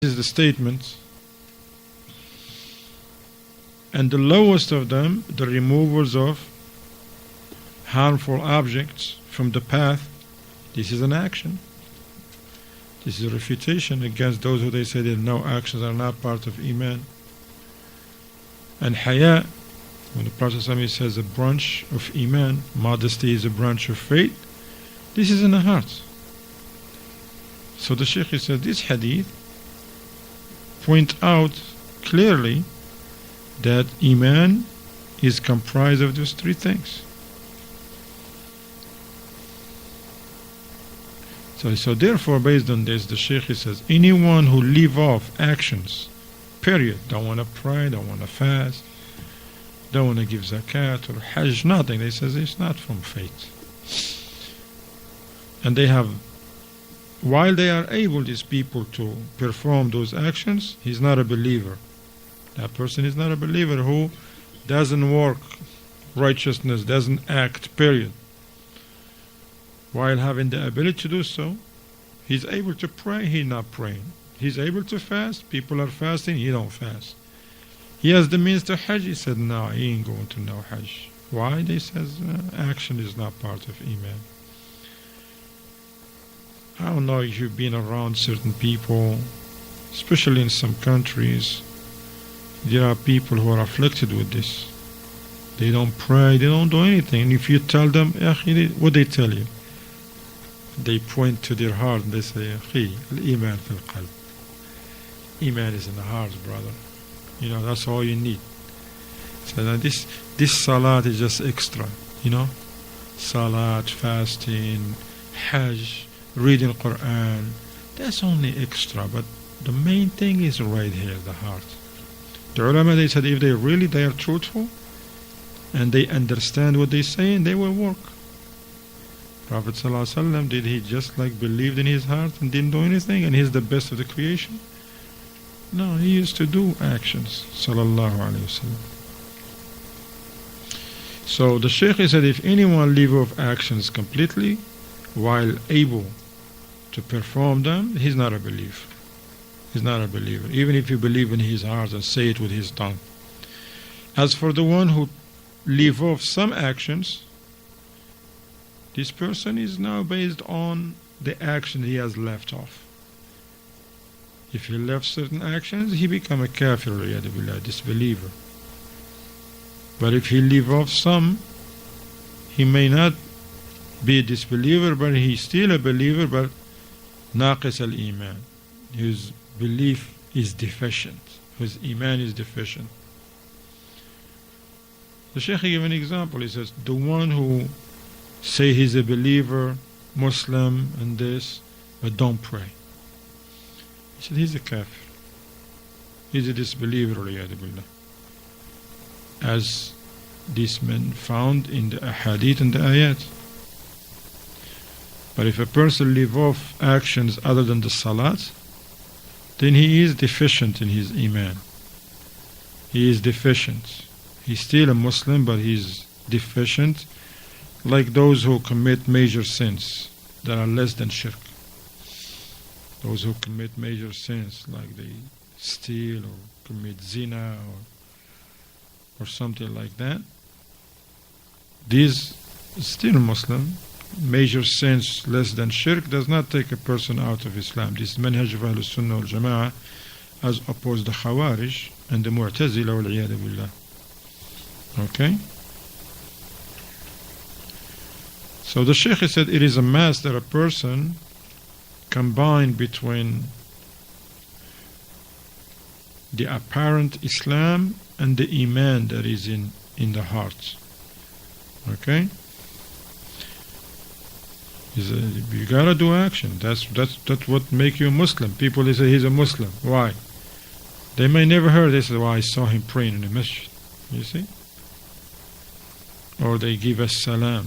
This is the statement. And the lowest of them, the removers of harmful objects from the path. This is an action. This is a refutation against those who they say that no actions are not part of Iman. And haya, when the Prophet says a branch of Iman, modesty is a branch of faith, this is in the heart. So the Shaykh said this hadith point out clearly that Iman is comprised of those three things. So therefore, based on this, the Shaykh says, anyone who leave off actions, period, don't want to pray, don't want to fast, don't want to give zakat or hajj, nothing, they say it's not from faith. And they have, while they are able, these people, to perform those actions, he's not a believer. That person is not a believer who doesn't work righteousness, doesn't act, period. While having the ability to do so, he's able to pray, he's not praying. He's able to fast, people are fasting, he don't fast. He has the means to hajj, he said, no, he ain't going to no hajj. Why? They says action is not part of Iman. I don't know if you've been around certain people, especially in some countries, there are people who are afflicted with this. They don't pray, they don't do anything. And if you tell them, what they tell you? They point to their heart and they say, Iman fil qalb. Iman is in the heart, brother. You know, that's all you need. So that this salat is just extra, you know. Salat, fasting, hajj, reading Quran, that's only extra. But the main thing is right here, the heart. The ulama, they said, if they are truthful and they understand what they say, they will work. Prophet ﷺ, did he just like believed in his heart and didn't do anything and he's the best of the creation? No, he used to do actions, sallallahu alayhi wasallam. So the Shaykh said, if anyone leave off actions completely while able to perform them, he's not a believer. He's not a believer, even if you believe in his heart and say it with his tongue. As for the one who leave off some actions, this person is now based on the action he has left off. If he left certain actions, he become a kafir, disbeliever. But if he leave off some, he may not be a disbeliever, but he's still a believer, but naqis al-iman. His belief is deficient. His iman is deficient. The Shaykh gave an example. He says, the one who say he's a believer, Muslim and this, but don't pray. He said he's a kafir. He's a disbeliever, as these men found in the ahadith and the ayat. But if a person leave off actions other than the salat, then he is deficient in his iman. He is deficient. He's still a Muslim, but he's deficient, like those who commit major sins that are less than shirk. Those who commit major sins, like they steal or commit zina or something like that, these still Muslim. Major sins less than shirk does not take a person out of Islam. This is manhaj of Ahlus Sunnah wal Jama'ah, as opposed to the Khawarij and the Mu'tazila wal Iyadu Billah. Okay? So the Shaykh said it is a must that a person combine between the apparent Islam and the Iman that is in the heart. Okay? You gotta do action. That's what make you a Muslim. People, they say he's a Muslim. Why? They may never heard. They say, well, I saw him praying in the masjid. You see? Or they give us salam.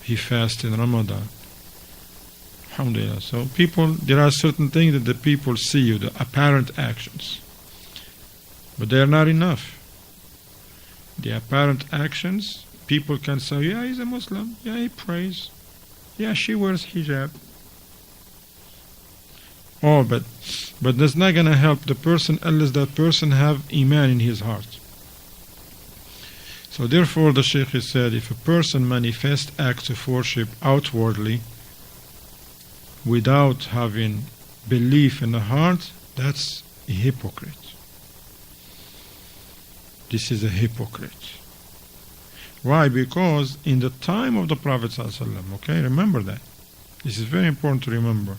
He fasts in Ramadan. Alhamdulillah. So people, there are certain things that the people see you, the apparent actions. But they are not enough. The apparent actions, people can say, yeah, he's a Muslim. Yeah, he prays. Yeah, she wears hijab. Oh, but that's not going to help the person unless that person have iman in his heart. So therefore the Shaykh has said, if a person manifests acts of worship outwardly without having belief in the heart, that's a hypocrite. This is a hypocrite. Why? Because in the time of the Prophet ﷺ, okay, remember that. This is very important to remember.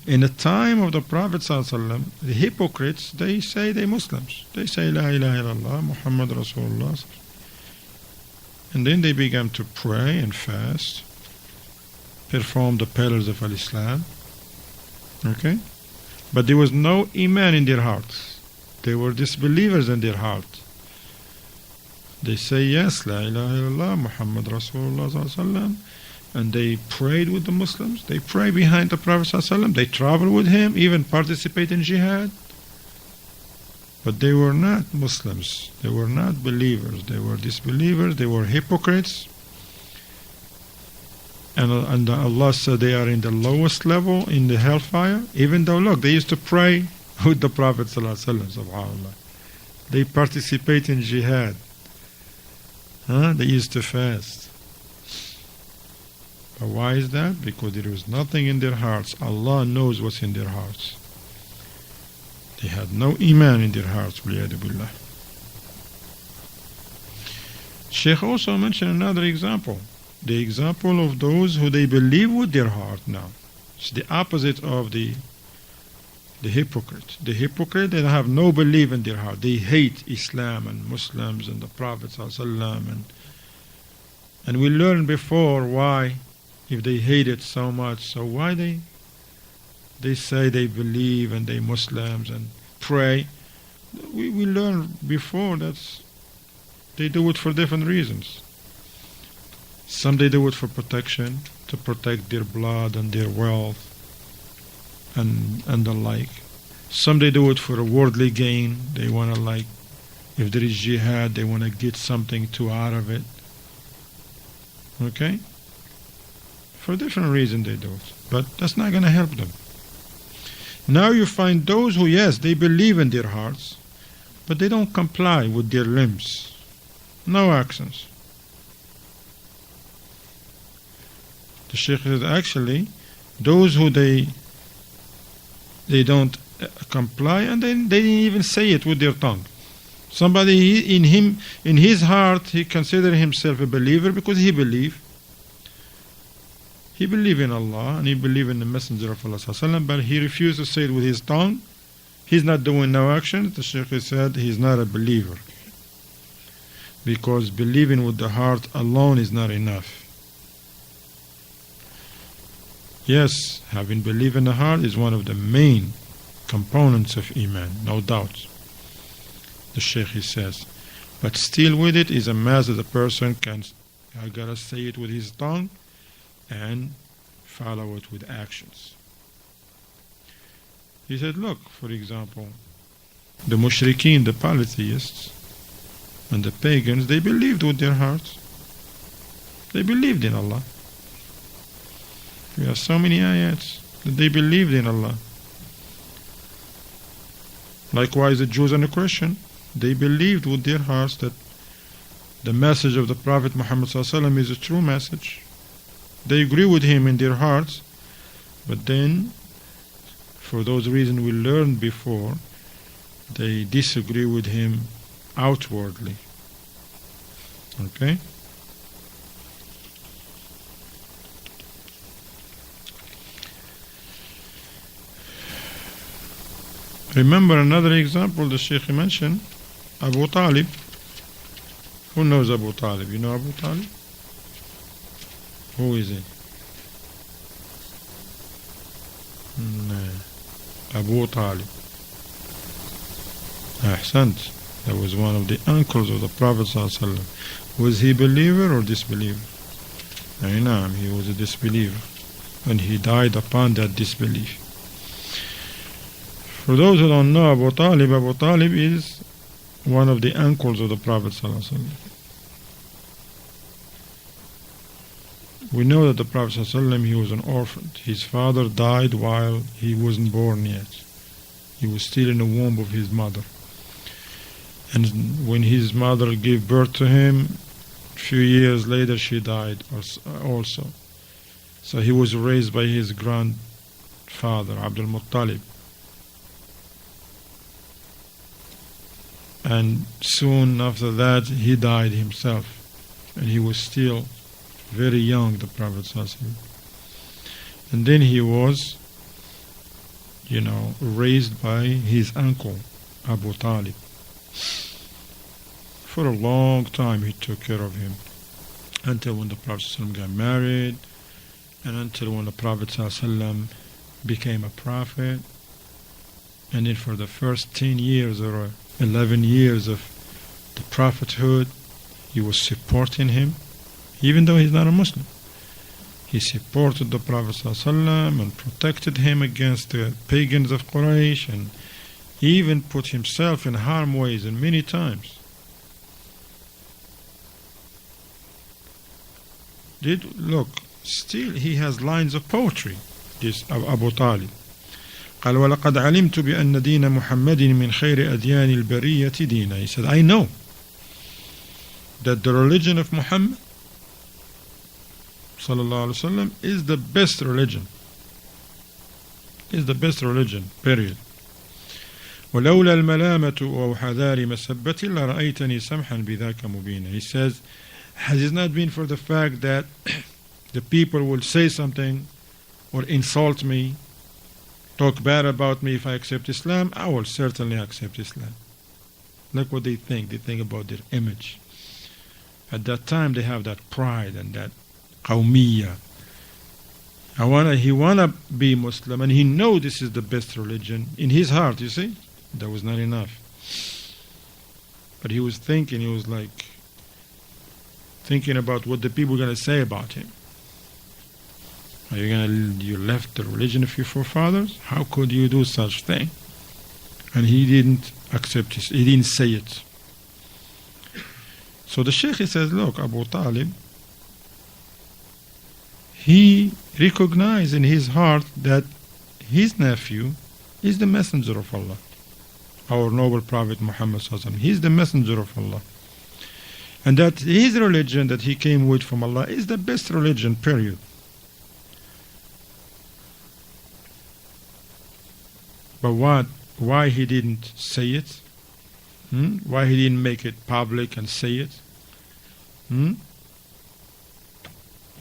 In the time of the Prophet ﷺ, the hypocrites, they say they're Muslims. They say, La ilaha illallah, Muhammad Rasulullah. And then they began to pray and fast, perform the pillars of Islam. Okay? But there was no iman in their hearts. They were disbelievers in their heart. They say, yes, La ilaha illallah, Muhammad Rasulullah sallallahu alaihi wasallam. And they prayed with the Muslims. They pray behind the Prophet ﷺ. They travel with him, even participate in jihad. But they were not Muslims. They were not believers. They were disbelievers. They were hypocrites. And Allah said they are in the lowest level in the hellfire. Even though, look, they used to pray with the Prophet ﷺ, subhanAllah. They participate in jihad. They used to fast. But why is that? Because there was nothing in their hearts. Allah knows what's in their hearts. They had no iman in their hearts. Billah. Shaykh also mentioned another example. The example of those who they believe with their heart now. It's the opposite of the hypocrite. The hypocrite, they have no belief in their heart. They hate Islam and Muslims and the Prophet ﷺ. And we learned before why. If they hate it so much, so why they say they believe and they Muslims and pray? We learned before that they do it for different reasons. Some they do it for protection, to protect their blood and their wealth and the like. Some they do it for a worldly gain. They want to, like, if there is jihad, they want to get something too out of it. Okay? For different reasons they do it. But that's not going to help them. Now you find those who, yes, they believe in their hearts, but they don't comply with their limbs. No actions. The Shaykh says, actually, those who they don't comply, and they didn't even say it with their tongue. Somebody in his heart, he considered himself a believer because he believed. He believed in Allah and he believed in the Messenger of Allah ﷺ, but he refused to say it with his tongue. He's not doing no action. The Shaykh said he's not a believer. Because believing with the heart alone is not enough. Yes, having belief in the heart is one of the main components of Iman, no doubt. The Shaykh says. But still with it is a matter the person can, I gotta say it with his tongue and follow it with actions. He said, look, for example, the mushrikeen, the polytheists, and the pagans, they believed with their hearts. They believed in Allah. We have so many ayats that they believed in Allah. Likewise, the Jews and the Christians, they believed with their hearts that the message of the Prophet Muhammad ﷺ is a true message. They agree with him in their hearts, but then, for those reasons we learned before, they disagree with him outwardly. Okay? Remember another example the Shaykh mentioned, Abu Talib. Who knows Abu Talib? You know Abu Talib? Who is he? Abu Talib. Ahsant. That was one of the uncles of the Prophet ﷺ. Was he believer or disbeliever? Naam, he was a disbeliever. And he died upon that disbelief. For those who don't know Abu Talib is one of the uncles of the Prophet ﷺ. We know that the Prophet ﷺ, he was an orphan. His father died while he wasn't born yet. He was still in the womb of his mother. And when his mother gave birth to him, a few years later she died also. So he was raised by his grandfather, Abdul Muttalib. And soon after that he died himself. And he was still very young, the Prophet ﷺ. And then he was, raised by his uncle, Abu Talib. For a long time he took care of him, until when the Prophet ﷺ got married, and until when the Prophet ﷺ became a prophet. And then for the first 10 years or 11 years of the prophethood, he was supporting him, even though he's not a Muslim. He supported the Prophet ﷺ and protected him against the pagans of Quraysh, and even put himself in harm's way and many times. Look, still he has lines of poetry, this Abu Talib. قال ولقد علمت بأن دين محمد من خير أديان البرية دينا. He said, I know that the religion of Muhammad sallallahu alaihi wasallam is the best religion. Is the best religion, period. ولولا الملامة أو حذار مسبة لرأيتني سمحا بذاك مبينا. He says, has it not been for the fact that the people will say something or insult me, talk bad about me if I accept Islam, I will certainly accept Islam. Look what they think. They think about their image. At that time they have that pride and that qawmiyya. He wanna be Muslim, and he know this is the best religion in his heart, you see. That was not enough. But he was thinking about what the people are going to say about him. Are you left the religion of your forefathers? How could you do such thing? And he didn't accept it. He didn't say it. So the Shaykh, he says, look, Abu Talib, he recognized in his heart that his nephew is the messenger of Allah. Our noble Prophet Muhammad sallallahu alaihi wasallam. He is the messenger of Allah. And that his religion that he came with from Allah is the best religion, period. But why he didn't say it? Why he didn't make it public and say it?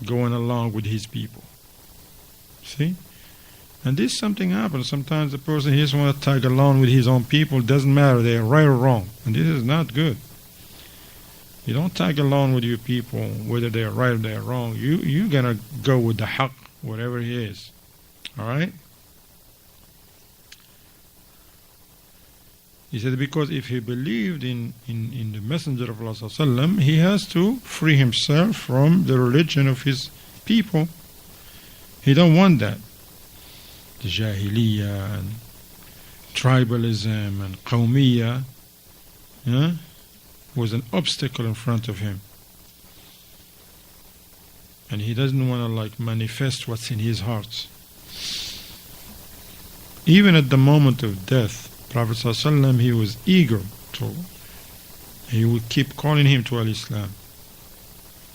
Going along with his people. See? And this something happens. Sometimes the person, he just wants to tag along with his own people. It doesn't matter, they are right or wrong. And this is not good. You don't tag along with your people, whether they are right or they are wrong. You're going to go with the haqq, whatever he is. Alright? He said, because if he believed in the Messenger of Allah sallallahu, he has to free himself from the religion of his people. He don't want that. The Jahiliyyah and tribalism and Qawmiyya was an obstacle in front of him. And he doesn't want to manifest what's in his heart. Even at the moment of death, Prophet ﷺ, he was eager to, he would keep calling him to Al-Islam.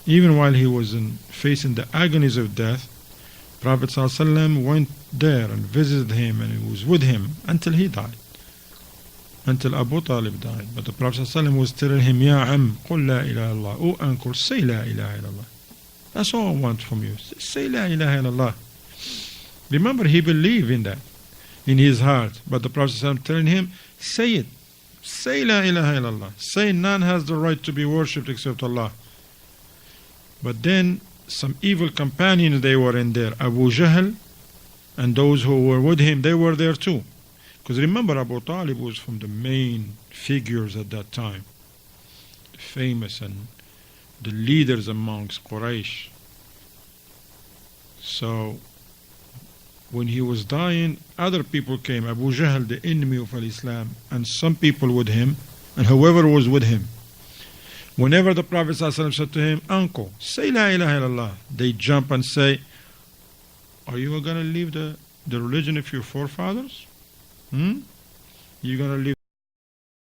Even while he was facing the agonies of death, Prophet ﷺ went there and visited him, and he was with him until he died, until Abu Talib died. But the Prophet ﷺ was telling him, Ya Am, Qul la ilaha illallah. Oh uncle, say la ilaha illallah. That's all I want from you. Say la ilaha illallah. Remember, he believed in that in his heart. But the Prophet ﷺ telling him, say it. Say la ilaha illallah. Say none has the right to be worshipped except Allah. But then some evil companions, they were in there. Abu Jahl and those who were with him, they were there too. Because remember, Abu Talib was from the main figures at that time, the famous and the leaders amongst Quraysh. So when he was dying, other people came. Abu Jahl, the enemy of Islam, and some people with him, and whoever was with him. Whenever the Prophet ﷺ said to him, uncle, say La ilaha illallah, they jump and say, are you going to leave the religion of your forefathers? You're going to leave